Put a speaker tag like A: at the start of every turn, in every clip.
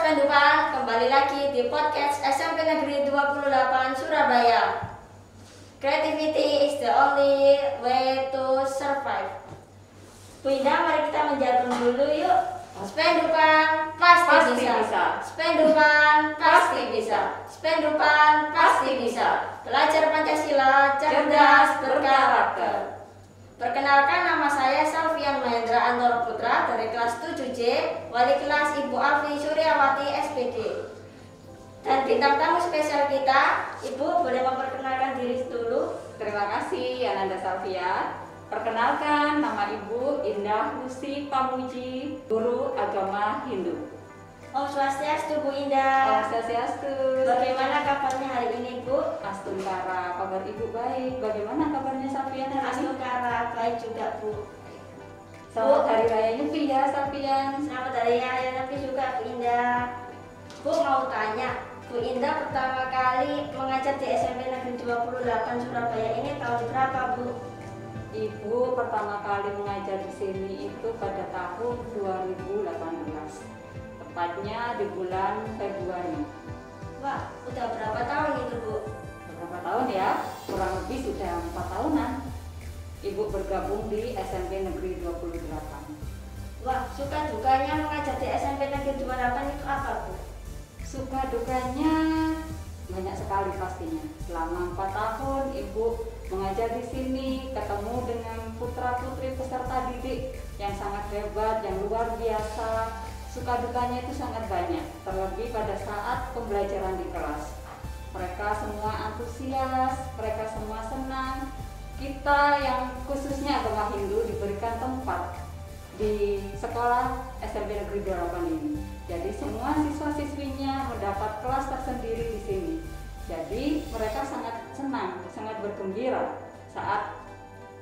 A: Spendupan, kembali lagi di podcast SMP Negeri 28 Surabaya. Creativity is the only way to survive. Bu Indah, mari kita menjagung dulu yuk. Spendupan pasti bisa. Spendupan pasti bisa. Spendupan pasti bisa. Belajar Pancasila, cerdas, berkarakter. Perkenalkan, nama saya Salvian Mahendra Antoro Putra dari kelas 7C, wali kelas Ibu Alfi Suryawati SPD. Dan bintang tamu spesial kita, Ibu boleh memperkenalkan diri dulu.
B: Terima kasih Ananda Salvia. Perkenalkan, nama Ibu Indah Lucy Pamuji, guru agama Hindu.
A: Om Swastiastu, Bu Indah.
B: Om Swastiastu.
A: Bagaimana kabarnya hari ini, Bu?
B: Astunkara, kabar Ibu baik. Bagaimana kabarnya Salvian hari ini?
A: Astunkara, baik juga, Bu.
B: Selamat Hari Raya Nyepi ya, Salvian.
A: Selamat Hari Raya Nyepi juga, Bu Indah. Bu mau tanya, Bu Indah pertama kali mengajar di SMP Negeri 28 Surabaya ini tahun berapa, Bu?
B: Ibu pertama kali mengajar di sini itu pada tahun 2018. Tepatnya di bulan Februari.
A: Wah, udah berapa tahun itu, Bu?
B: Berapa tahun ya? Kurang lebih sudah 4 tahunan. Ibu bergabung di SMP Negeri 28.
A: Wah, suka dukanya mengajar di SMP Negeri 28 itu apa, Bu?
B: Suka dukanya banyak sekali pastinya. Selama 4 tahun Ibu mengajar di sini, ketemu dengan putra-putri peserta didik yang sangat hebat, yang luar biasa. Suka dukanya itu sangat banyak, terlebih pada saat pembelajaran di kelas. Mereka semua antusias, mereka semua senang. Kita yang khususnya agama Hindu diberikan tempat di sekolah SMP Negeri 28 ini. Jadi semua siswa-siswinya mendapat kelas tersendiri di sini. Jadi mereka sangat senang, sangat bergembira saat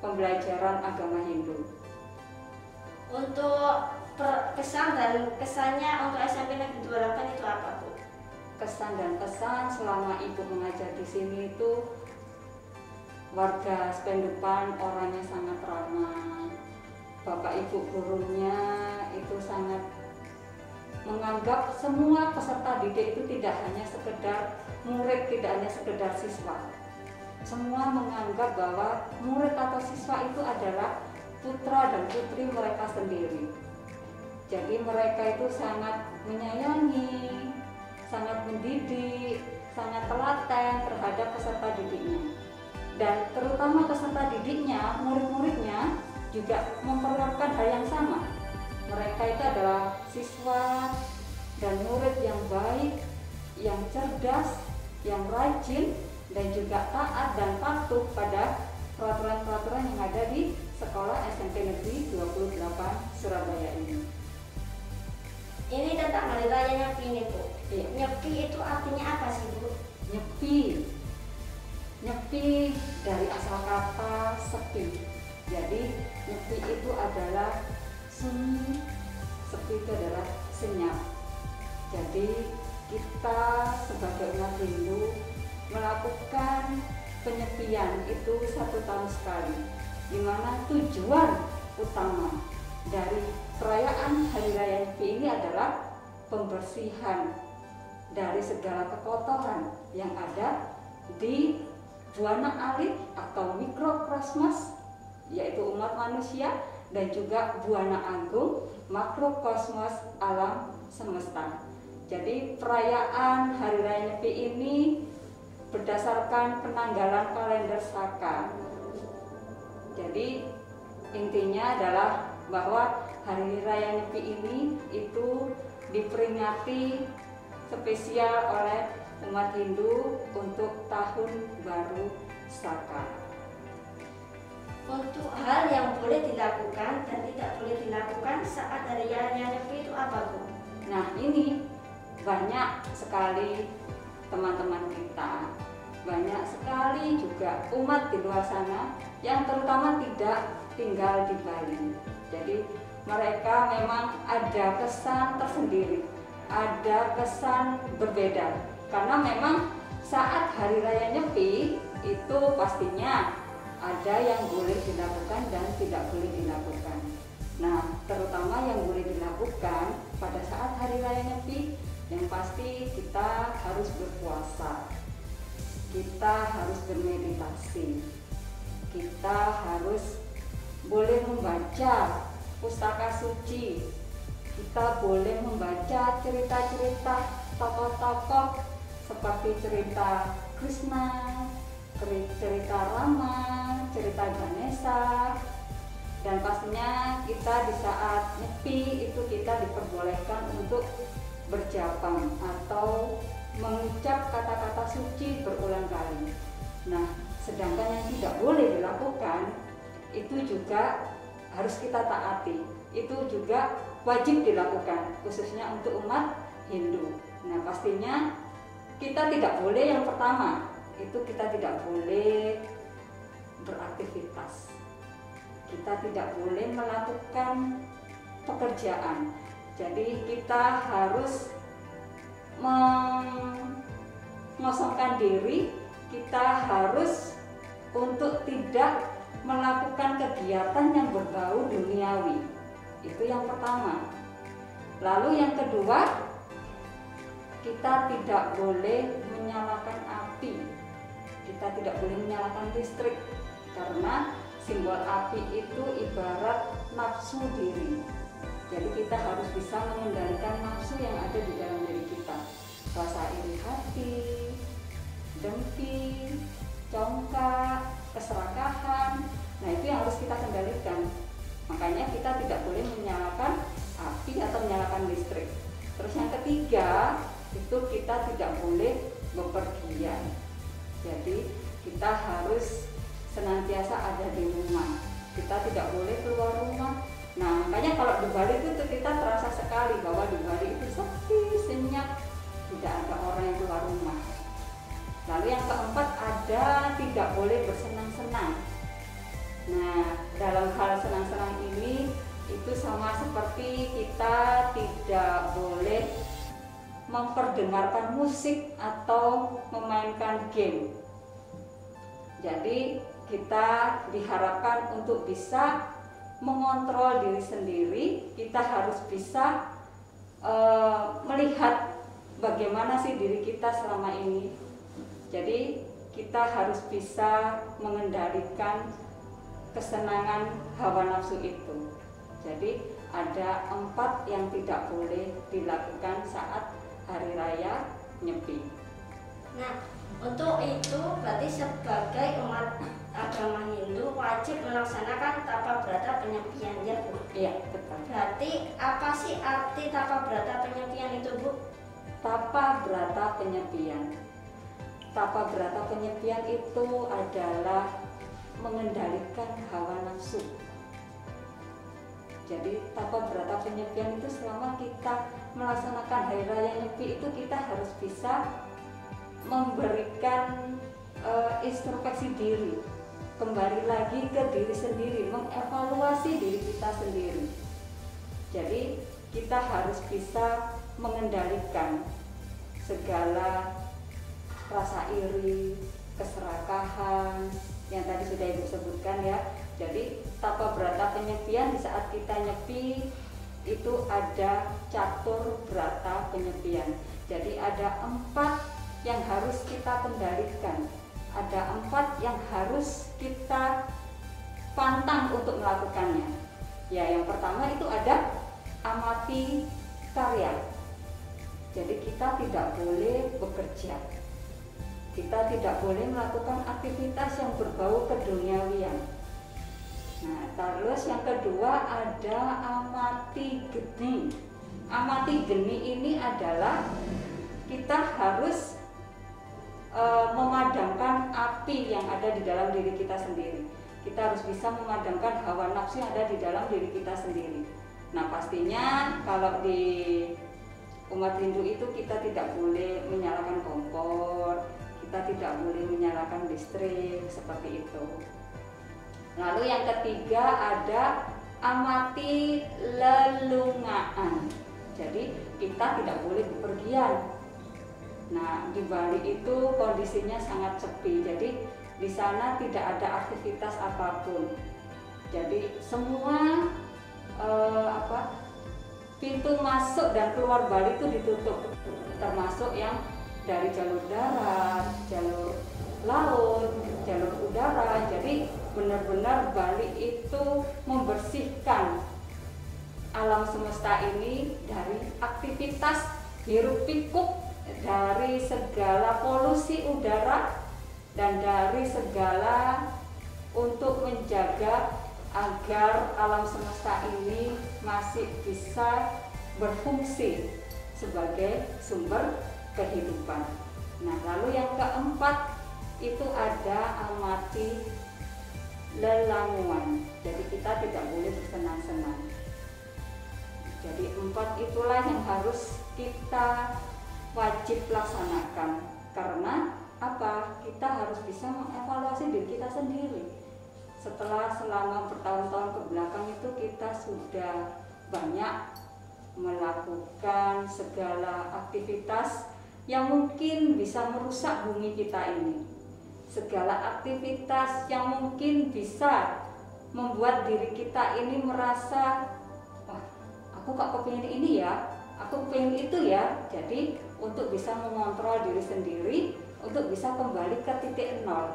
B: pembelajaran agama Hindu.
A: Untuk kesan dan kesannya untuk SMP Negeri 28 itu apa, Bu?
B: Kesan dan pesan selama Ibu mengajar di sini itu warga Spendupan orangnya sangat ramah. Bapak Ibu gurunya itu sangat menganggap semua peserta didik itu tidak hanya sekedar murid, tidak hanya sekedar siswa. Semua menganggap bahwa murid atau siswa itu adalah putra dan putri mereka sendiri. Jadi mereka itu sangat menyayangi, sangat mendidik, sangat telaten terhadap peserta didiknya. Dan terutama peserta didiknya, murid-muridnya juga memperlakukan hal yang sama. Mereka itu adalah siswa dan murid yang baik, yang cerdas, yang rajin, dan juga taat dan patuh pada peraturan-peraturan yang ada di sekolah SMP Negeri 28 Surabaya ini.
A: Ini tentang Hari Raya Nyepi ini, Bu.
B: Iya.
A: Nyepi itu artinya apa sih, Bu?
B: Nyepi dari asal kata sepi. Jadi nyepi itu adalah sunyi, sepi itu adalah senyap. Jadi kita sebagai umat Hindu melakukan penyepian itu 1 tahun sekali, di mana tujuan utama dari perayaan Hari Raya Nyepi ini adalah pembersihan dari segala kekotoran yang ada di buana alit atau mikrokosmos, yaitu umat manusia, dan juga buana agung makrokosmos alam semesta. Jadi perayaan Hari Raya Nyepi ini berdasarkan penanggalan kalender Saka. Jadi intinya adalah bahwa Hari Raya Nyepi ini itu diperingati spesial oleh umat Hindu untuk Tahun Baru Saka.
A: Untuk hal yang boleh dilakukan dan tidak boleh dilakukan saat Hari Raya Nyepi itu apa, Bu?
B: Nah, ini banyak sekali teman-teman kita, banyak sekali juga umat di luar sana yang terutama tidak tinggal di Bali. Jadi mereka memang ada kesan tersendiri, ada kesan berbeda, karena memang saat Hari Raya Nyepi itu pastinya ada yang boleh dilakukan dan tidak boleh dilakukan. Nah, terutama yang boleh dilakukan pada saat Hari Raya Nyepi Yang pasti kita harus berpuasa, kita harus bermeditasi, kita harus boleh membaca pustaka suci, kita boleh membaca cerita-cerita tokoh-tokoh seperti cerita Krishna, cerita Rama, cerita Ganesha. Dan pastinya kita di saat nyepi itu kita diperbolehkan untuk berjapang atau mengucap kata-kata suci berulang kali. Nah, sedangkan yang tidak boleh dilakukan itu juga harus kita taati. Itu juga wajib dilakukan, khususnya untuk umat Hindu. Nah, pastinya kita tidak boleh, yang pertama itu kita tidak boleh beraktivitas. Kita tidak boleh melakukan pekerjaan. Jadi kita harus mengosongkan diri, kita harus untuk tidak melakukan kegiatan yang berbau duniawi. Itu yang pertama. Lalu yang kedua, kita tidak boleh menyalakan api. Kita tidak boleh menyalakan listrik, karena simbol api itu ibarat nafsu diri. Jadi kita harus bisa mengendalikan nafsu yang ada di dalam diri kita. Rasa iri hati, dengki, congkak, keserakahan. Nah, itu yang harus kita kendalikan. Makanya kita tidak boleh menyalakan api atau menyalakan listrik. Terus yang ketiga, itu kita tidak boleh bepergian. Jadi kita harus senantiasa ada di rumah. Kita tidak boleh keluar rumah. Nah, makanya kalau di Bali itu kita terasa sekali bahwa di Bali itu sepi, senyap, tidak ada orang yang keluar rumah. Lalu yang keempat, ada tidak boleh bersenang-senang. Nah, dalam hal senang-senang ini itu sama seperti kita tidak boleh memperdengarkan musik atau memainkan game. Jadi kita diharapkan untuk bisa mengontrol diri sendiri. Kita harus bisa melihat bagaimana sih diri kita selama ini. Jadi kita harus bisa mengendalikan kesenangan hawa nafsu itu. Jadi ada 4 yang tidak boleh dilakukan saat hari raya Nyepi.
A: Nah, untuk itu berarti sebagai umat agama Hindu wajib melaksanakan tapa brata penyepian, ya Bu?
B: Iya, betul.
A: Berarti apa sih arti tapa brata penyepian itu, Bu?
B: Tapa brata penyepian. Tapa brata penyepian itu adalah mengendalikan hawa nafsu. Jadi tapa brata penyepian itu selama kita melaksanakan hari raya Nyepi itu kita harus bisa memberikan introspeksi diri, kembali lagi ke diri sendiri, mengevaluasi diri kita sendiri. Jadi kita harus bisa mengendalikan segala rasa iri, keserakahan yang tadi sudah Ibu sebutkan ya. Jadi tapa brata penyepian di saat kita nyepi itu ada catur brata penyepian. Jadi ada 4 yang harus kita kendalikan, ada 4 yang harus kita pantang untuk melakukannya. Ya, yang pertama itu ada amati karya. Jadi kita tidak boleh bekerja, kita tidak boleh melakukan aktivitas yang berbau keduniawian. Nah, terus yang kedua ada amati geni. Amati geni ini adalah kita harus memadamkan api yang ada di dalam diri kita sendiri. Kita harus bisa memadamkan hawa nafsu yang ada di dalam diri kita sendiri. Nah, pastinya kalau di umat Hindu itu kita tidak boleh menyalakan kompor, kita tidak boleh menyalakan listrik seperti itu. Lalu yang ketiga ada amati lelungaan. Jadi kita tidak boleh bepergian. Nah, di Bali itu kondisinya sangat sepi. Jadi di sana tidak ada aktivitas apapun. Jadi semua pintu masuk dan keluar Bali itu ditutup. termasuk yang dari jalur darat, jalur laut, jalur udara. Jadi benar-benar Bali itu membersihkan alam semesta ini dari aktivitas hiruk pikuk, dari segala polusi udara, dan dari segala untuk menjaga agar alam semesta ini masih bisa berfungsi sebagai sumber kehidupan. Nah, lalu yang keempat itu ada amati lelanguan. Jadi kita tidak boleh bersenang-senang. Jadi 4 itulah yang harus kita wajib laksanakan. Karena apa? Kita harus bisa mengevaluasi diri kita sendiri. Setelah selama bertahun-tahun ke belakang itu kita sudah banyak melakukan segala aktivitas yang mungkin bisa merusak bumi kita ini. Segala aktivitas yang mungkin bisa membuat diri kita ini merasa, wah, aku kok kepingin ini ya, aku kepingin itu ya. Jadi untuk bisa mengontrol diri sendiri, untuk bisa kembali ke titik nol,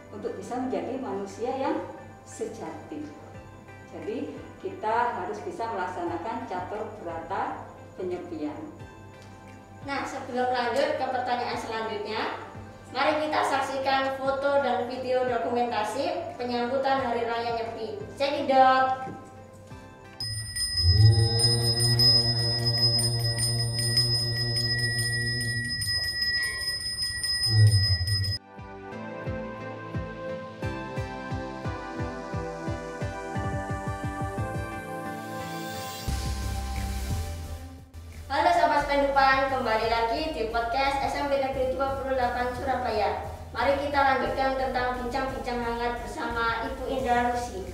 B: untuk bisa menjadi manusia yang sejati. Jadi kita harus bisa melaksanakan catur berata penyepian.
A: Nah, sebelum lanjut ke pertanyaan selanjutnya, mari kita saksikan foto dan video dokumentasi penyambutan Hari Raya Nyepi. Cekidot. Halo Sobat Pendupan, kembali lagi di podcast SMP Negeri 28 Surabaya. Mari kita lanjutkan tentang bincang-bincang hangat bersama Ibu Indah Rusi.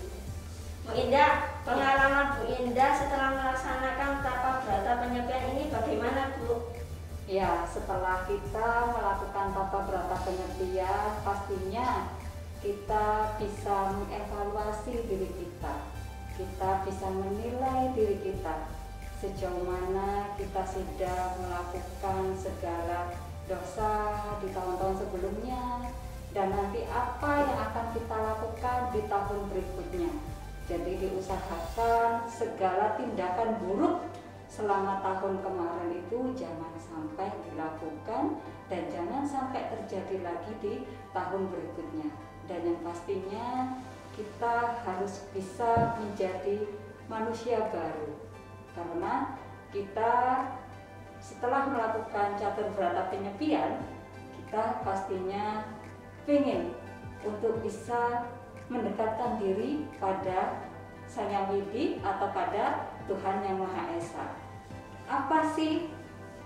A: Bu Indah, pengalaman Bu Indah setelah melaksanakan tapa brata penyepian ini bagaimana, Bu?
B: Ya, setelah kita melakukan tata brata penyepian, pastinya kita bisa mengevaluasi diri kita. Kita bisa menilai diri kita. Sejauh mana kita sudah melakukan segala dosa di tahun-tahun sebelumnya, dan nanti apa yang akan kita lakukan di tahun berikutnya. Jadi diusahakan segala tindakan buruk selama tahun kemarin itu jangan sampai dilakukan dan jangan sampai terjadi lagi di tahun berikutnya. Dan yang pastinya kita harus bisa menjadi manusia baru. Karena kita setelah melakukan catur berata penyepian, kita pastinya ingin untuk bisa mendekatkan diri pada Sang Yang Widi atau pada Tuhan Yang Maha Esa. Apa sih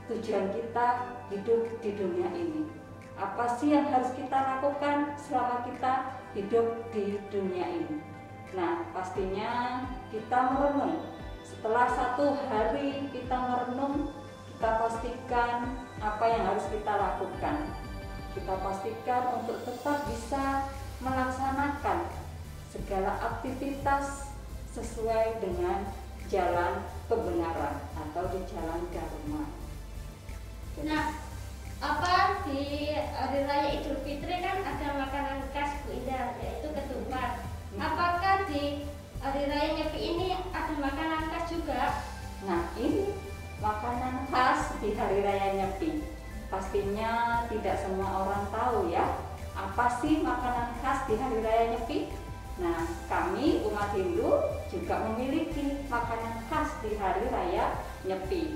B: tujuan kita hidup di dunia ini? Apa sih yang harus kita lakukan selama kita hidup di dunia ini? Nah, pastinya kita merenung. Setelah 1 hari kita merenung, kita pastikan apa yang harus kita lakukan. Kita pastikan untuk tetap bisa melaksanakan segala aktivitas sesuai dengan jalan kebenaran atau di jalan dharma.
A: Nah, apa di Hari Raya Idul Fitri kan ada makanan khas Bu Indah, yaitu ketupat. Apakah di Hari Raya Nyepi ini ada makanan khas juga?
B: Nah, ini makanan khas di Hari Raya Nyepi. Pastinya tidak semua orang tahu ya, apa sih makanan khas di Hari Raya Nyepi? Nah, kami umat Hindu juga memiliki makanan khas di Hari Raya Nyepi.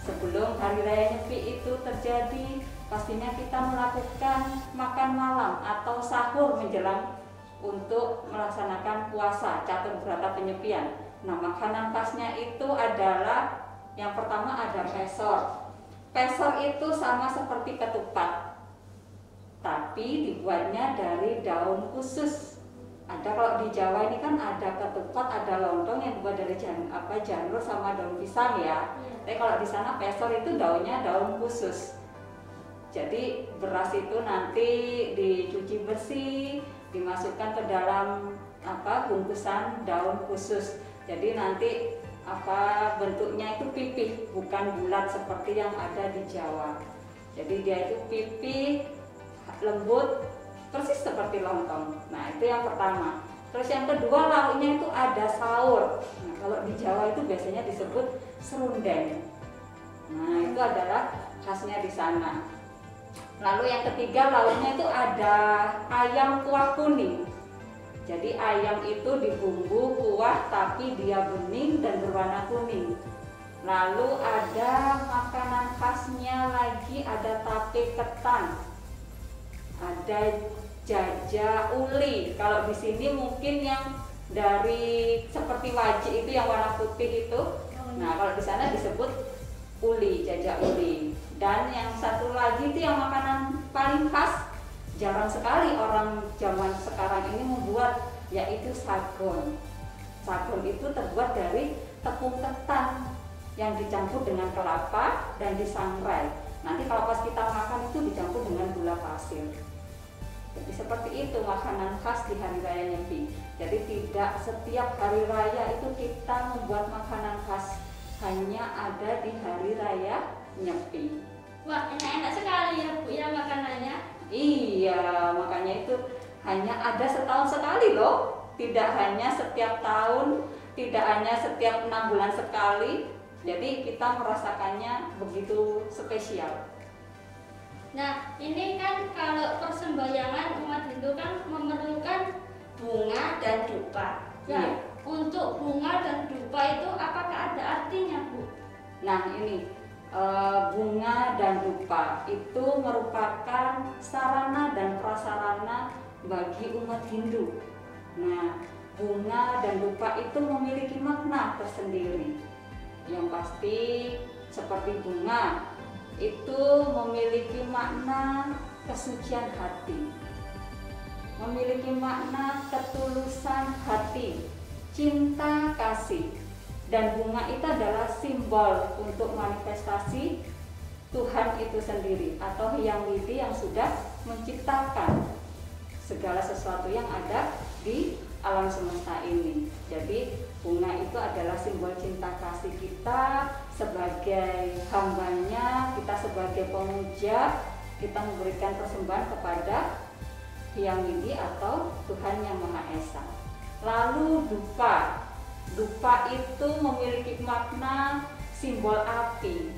B: Sebelum Hari Raya Nyepi itu terjadi, pastinya kita melakukan makan malam atau sahur menjelang untuk melaksanakan puasa catur berata penyepian. Nah, makanan khasnya itu adalah yang pertama ada pesor. Pesor itu sama seperti ketupat, tapi dibuatnya dari daun khusus. Ada kalau di Jawa ini kan ada ketupat, ada lontong yang dibuat dari janur sama daun pisang ya. Tapi kalau di sana pesor itu daunnya daun khusus. Jadi beras itu nanti dicuci bersih, dimasukkan ke dalam bungkusan daun khusus. Jadi nanti bentuknya itu pipih, bukan bulat seperti yang ada di Jawa. Jadi dia itu pipih, lembut, persis seperti lontong. Nah, itu yang pertama. Terus yang kedua, lauknya itu ada saur. Nah, kalau di Jawa itu biasanya disebut serundeng. Nah, itu adalah khasnya di sana. Lalu yang ketiga, lauknya itu ada ayam kuah kuning. Jadi ayam itu dibumbu kuah tapi dia bening dan berwarna kuning. Lalu ada makanan khasnya lagi, ada tape ketan, ada jaja uli. Kalau di sini mungkin yang dari seperti wajik itu yang warna putih itu. Nah, kalau di sana disebut uli, jaja uli. Dan yang satu lagi itu yang makanan paling khas, jarang sekali orang zaman sekarang ini membuat, yaitu sagon. Sagon itu terbuat dari tepung ketan yang dicampur dengan kelapa dan disangrai. Nanti kalau pas kita makan itu dicampur dengan gula pasir. Jadi seperti itu makanan khas di Hari Raya Nyepi. Jadi tidak setiap hari raya itu kita membuat makanan khas, hanya ada di Hari Raya Nyepi.
A: Wah, enak-enak sekali ya Bu ya makanannya.
B: Iya, makanya itu hanya ada setahun sekali loh. Tidak hanya setiap tahun, tidak hanya setiap 6 bulan sekali. Jadi kita merasakannya begitu spesial.
A: Nah, ini kan kalau persembahyangan umat Hindu kan memerlukan bunga dan dupa. Nah,
B: Iya.
A: untuk bunga dan dupa itu apakah ada artinya, Bu?
B: Nah, ini bunga dan dupa itu merupakan sarana dan prasarana bagi umat Hindu. Nah, bunga dan dupa itu memiliki makna tersendiri. Yang pasti seperti bunga itu memiliki makna kesucian hati, memiliki makna ketulusan hati, cinta kasih. Dan bunga itu adalah simbol untuk manifestasi Tuhan itu sendiri atau Hyang Widi yang sudah menciptakan segala sesuatu yang ada di alam semesta ini. Jadi bunga itu adalah simbol cinta kasih kita sebagai hambanya, kita sebagai pemuja, kita memberikan persembahan kepada Hyang Widi atau Tuhan Yang Maha Esa. Lalu dupa. Dupa itu memiliki makna simbol api.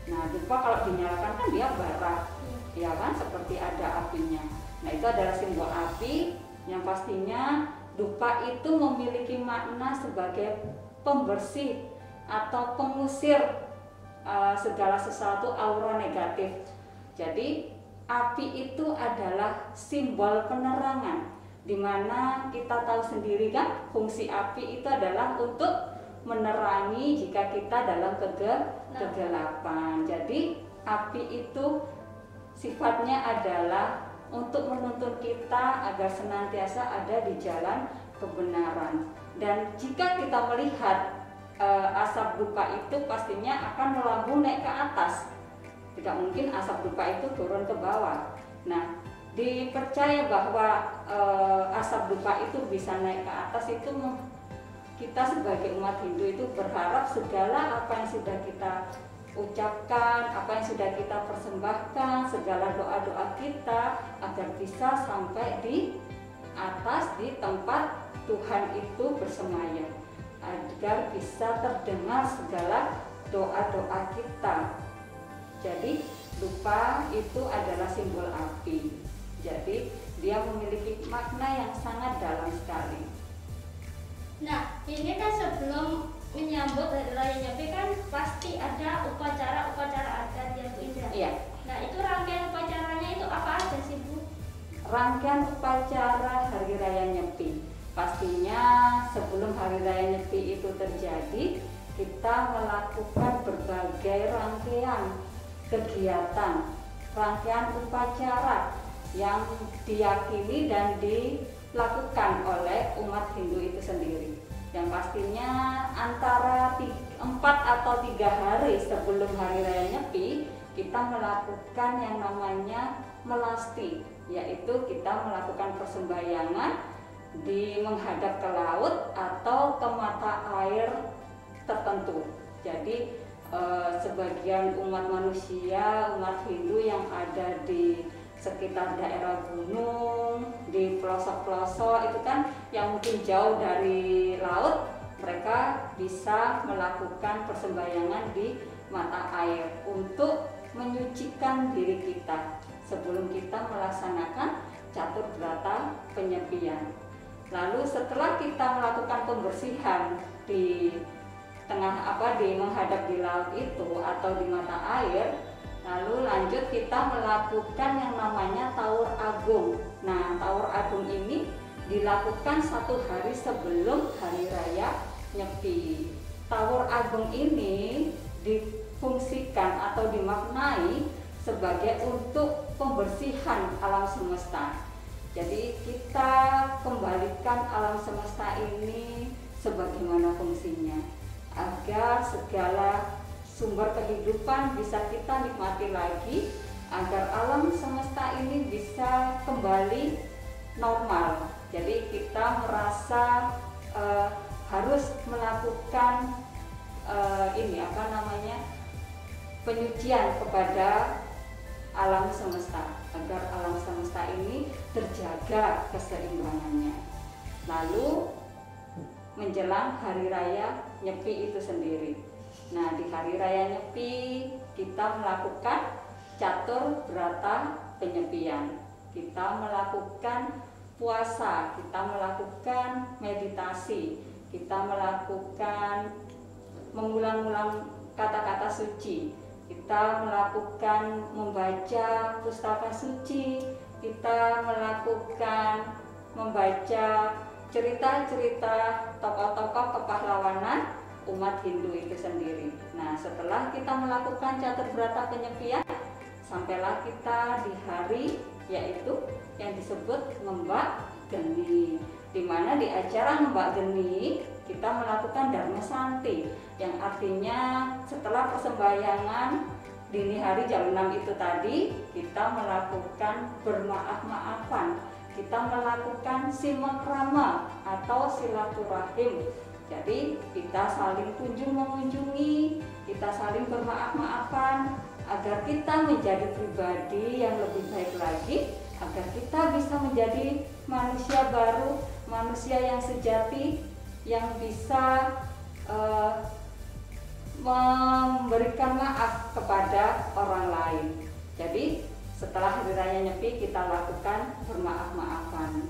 B: Nah, dupa kalau dinyalakan kan dia bara, ya kan, seperti ada apinya. Nah, itu adalah simbol api yang pastinya dupa itu memiliki makna sebagai pembersih atau pengusir segala sesuatu aura negatif. Jadi api itu adalah simbol penerangan, di mana kita tahu sendiri kan fungsi api itu adalah untuk menerangi jika kita dalam kegelapan. Jadi api itu sifatnya adalah untuk menuntun kita agar senantiasa ada di jalan kebenaran. Dan jika kita melihat asap dupa itu pastinya akan melambung naik ke atas. Tidak mungkin asap dupa itu turun ke bawah. Nah, dipercaya bahwa asap dupa itu bisa naik ke atas itu kita sebagai umat Hindu itu berharap segala apa yang sudah kita ucapkan, apa yang sudah kita persembahkan, segala doa-doa kita agar bisa sampai di atas, di tempat Tuhan itu bersemayam, agar bisa terdengar segala doa-doa kita. Jadi dupa itu adalah simbol api. Jadi dia memiliki makna yang sangat dalam sekali.
A: Nah, ini kan sebelum menyambut Hari Raya Nyepi kan pasti ada upacara-upacara adat ya Bu Indra.
B: Iya.
A: Nah, itu rangkaian upacaranya itu apa aja sih Bu?
B: Rangkaian upacara Hari Raya Nyepi. Pastinya sebelum Hari Raya Nyepi itu terjadi, kita melakukan berbagai rangkaian kegiatan, rangkaian upacara yang diyakini dan dilakukan oleh umat Hindu itu sendiri. Yang pastinya antara 4 atau 3 hari sebelum Hari Raya Nyepi kita melakukan yang namanya melasti, yaitu kita melakukan persembahyangan di menghadap ke laut atau ke mata air tertentu. Jadi sebagian umat manusia, umat Hindu yang ada di sekitar daerah gunung, di pelosok-pelosok itu kan yang mungkin jauh dari laut, mereka bisa melakukan persembahyangan di mata air untuk menyucikan diri kita sebelum kita melaksanakan catur berata penyepian. Lalu setelah kita melakukan pembersihan di menghadap di laut itu atau di mata air, lalu lanjut kita melakukan yang namanya Taur Agung. Nah, Taur Agung ini dilakukan 1 hari sebelum hari raya Nyepi. Taur Agung ini difungsikan atau dimaknai sebagai untuk pembersihan alam semesta. Jadi kita kembalikan alam semesta ini sebagaimana fungsinya, agar segala sumber kehidupan bisa kita nikmati lagi, agar alam semesta ini bisa kembali normal. Jadi kita merasa harus melakukan penyucian kepada alam semesta, agar alam semesta ini terjaga keseimbangannya. Lalu menjelang hari raya Nyepi itu sendiri. Nah, di hari raya Nyepi kita melakukan catur berata penyepian. Kita melakukan puasa, kita melakukan meditasi, kita melakukan mengulang-ulang kata-kata suci, kita melakukan membaca pustaka suci, kita melakukan membaca cerita-cerita tokoh-tokoh kepahlawanan umat Hindu itu sendiri. Nah, setelah kita melakukan catur berata penyepian, sampailah kita di hari yaitu yang disebut Ngembak Geni, di mana di acara Ngembak Geni kita melakukan Dharma Santi, yang artinya setelah persembahyangan dini hari jam 6 itu tadi, kita melakukan bermaaf-maafan, kita melakukan simakrama atau silaturahim. Jadi kita saling mengunjungi, kita saling bermaaf-maafan agar kita menjadi pribadi yang lebih baik lagi, agar kita bisa menjadi manusia baru, manusia yang sejati, yang bisa memberikan maaf kepada orang lain. Jadi setelah hari raya Nyepi kita lakukan bermaaf-maafan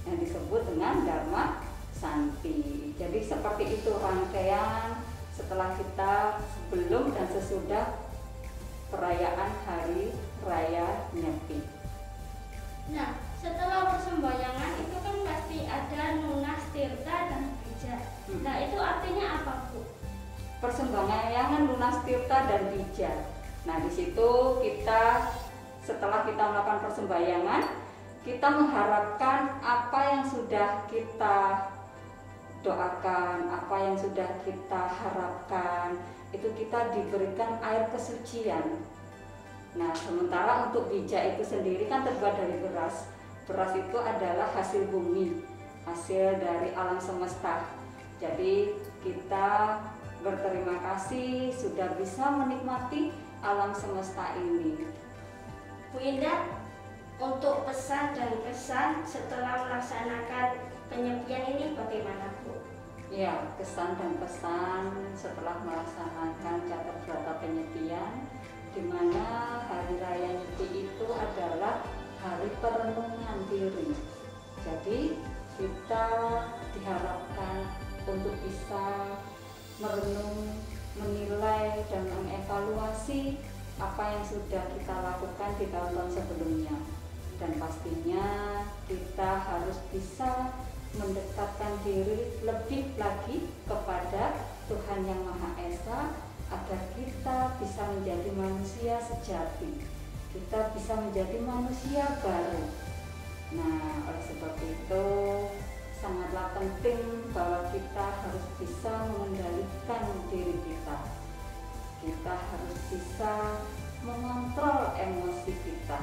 B: yang disebut dengan Dharma Santi. Jadi seperti itu rangkaian setelah kita sebelum dan sesudah perayaan hari raya Nyepi.
A: Nah, setelah persembahyangan itu kan pasti ada nunas, tirta, dan bija. Nah, itu artinya apa, Bu?
B: Persembahyangan, lunas, tirta, dan bija. Nah, di situ kita setelah kita melakukan persembahyangan, kita mengharapkan apa yang sudah kita doakan, apa yang sudah kita harapkan, itu kita diberikan air kesucian. Nah, sementara untuk bija itu sendiri kan terbuat dari beras. Beras itu adalah hasil bumi, hasil dari alam semesta. Jadi kita berterima kasih sudah bisa menikmati alam semesta ini.
A: Bu Indah, untuk pesan dan kesan setelah melaksanakan penyepian ini bagaimana, Bu?
B: Ya, kesan dan pesan setelah melaksanakan catur berata penyepian, di mana hari raya Nyepi itu adalah hari perenungan diri. Jadi kita diharapkan untuk bisa merenung, menilai, dan mengevaluasi apa yang sudah kita lakukan di tahun-tahun sebelumnya. Dan pastinya kita harus bisa mendekatkan diri lebih lagi kepada Tuhan Yang Maha Esa, agar kita bisa menjadi manusia sejati, kita bisa menjadi manusia baru. Nah, oleh sebab itu sangatlah penting bahwa kita harus bisa mengendalikan diri kita. Kita harus bisa mengontrol emosi kita,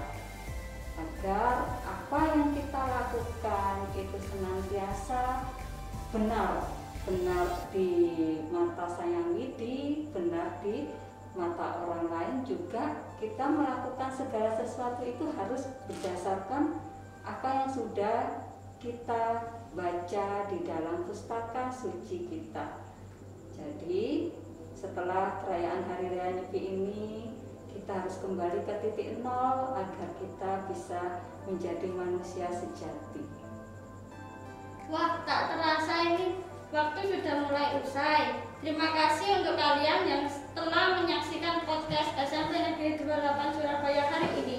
B: agar apa yang kita lakukan itu senantiasa benar benar di mata Sayang Widi, benar di mata orang lain juga. Kita melakukan segala sesuatu itu harus berdasarkan apa yang sudah kita baca di dalam pustaka suci kita. Jadi setelah perayaan Hari Raya Nyepi ini, kita harus kembali ke titik nol agar kita bisa menjadi manusia sejati.
A: Wah, tak terasa ini waktu sudah mulai usai. Terima kasih untuk kalian yang telah menyaksikan podcast SMP Negeri 28 Surabaya hari ini.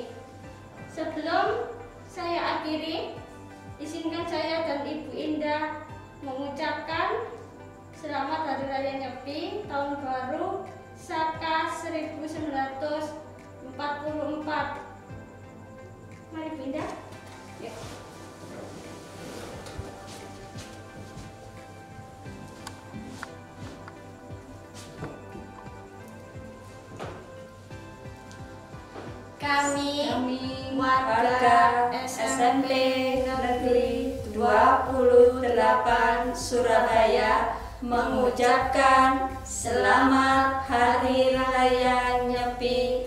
A: Sebelum saya akhiri, izinkan saya dan Ibu Indah mengucapkan selamat Hari Raya Nyepi Tahun Baru Saka 1944. Mari Bu Indah.
B: Ya.
A: Kami
B: warga SMP Negeri 28 Surabaya mengucapkan selamat Hari Raya Nyepi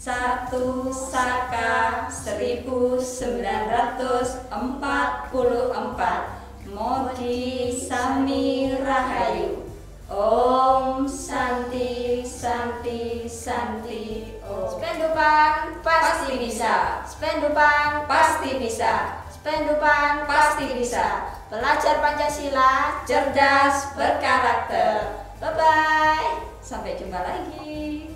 B: 1 Saka 1944. Modi Sami Rahayu. Om Santi Santi Santi Om.
A: Spendupan pasti bisa. Spendupan
B: Pasti bisa.
A: Spendupan
B: Pasti bisa.
A: Belajar Pancasila,
B: Cerdas berkarakter.
A: Bye bye.
B: Sampai jumpa lagi.